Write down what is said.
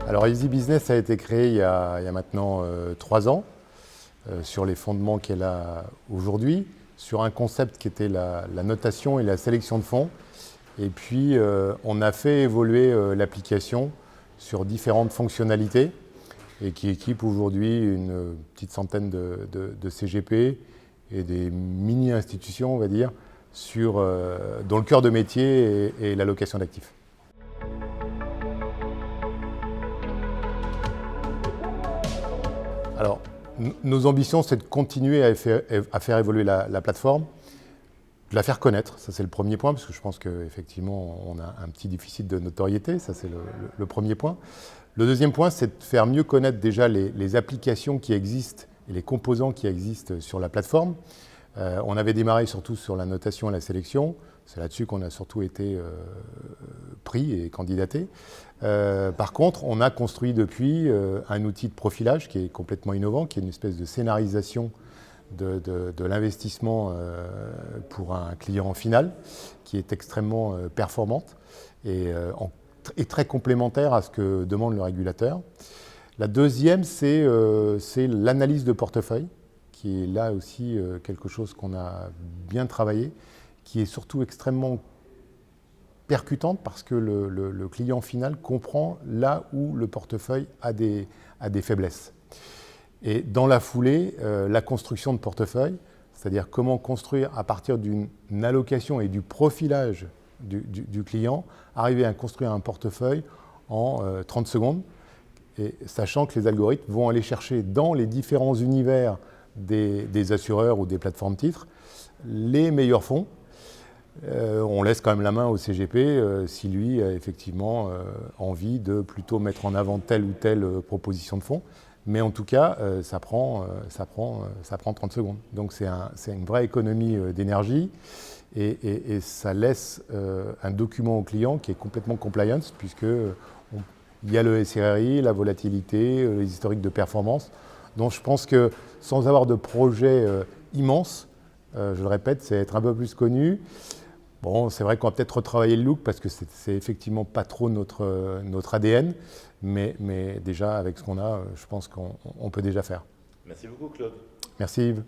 Alors Easy Business a été créé il y a maintenant 3 ans, sur les fondements qu'elle a aujourd'hui, sur un concept qui était la notation et la sélection de fonds. Et puis on a fait évoluer l'application sur différentes fonctionnalités et qui équipe aujourd'hui une petite centaine de CGP et des mini-institutions, on va dire, dont le cœur de métier est l'allocation d'actifs. Alors, nos ambitions, c'est de continuer à faire évoluer la plateforme, de la faire connaître, ça c'est le premier point, parce que je pense qu'effectivement, on a un petit déficit de notoriété, ça c'est le premier point. Le deuxième point, c'est de faire mieux connaître déjà les applications qui existent et les composants qui existent sur la plateforme. On avait démarré surtout sur la notation et la sélection, c'est là-dessus qu'on a surtout été pris et candidaté. Par contre, on a construit depuis un outil de profilage qui est complètement innovant, qui est une espèce de scénarisation de l'investissement pour un client final, qui est extrêmement performante et très complémentaire à ce que demande le régulateur. La deuxième, c'est l'analyse de portefeuille, qui est là aussi quelque chose qu'on a bien travaillé, qui est surtout extrêmement percutante parce que le client final comprend là où le portefeuille a des faiblesses. Et dans la foulée, la construction de portefeuille, c'est-à-dire comment construire à partir d'une allocation et du profilage du client, arriver à construire un portefeuille en 30 secondes, et sachant que les algorithmes vont aller chercher dans les différents univers des assureurs ou des plateformes titres les meilleurs fonds. On laisse quand même la main au CGP si lui a effectivement envie de plutôt mettre en avant telle ou telle proposition de fonds. Mais en tout cas, ça prend 30 secondes. Donc c'est une vraie économie d'énergie et ça laisse un document au client qui est complètement compliance puisqu'il y a le SRRI, la volatilité, les historiques de performance. Donc je pense que sans avoir de projet immense, je le répète, c'est être un peu plus connu. Bon, c'est vrai qu'on va peut-être retravailler le look parce que c'est effectivement pas trop notre ADN, mais déjà avec ce qu'on a, je pense qu'on peut déjà faire. Merci beaucoup Claude. Merci Yves.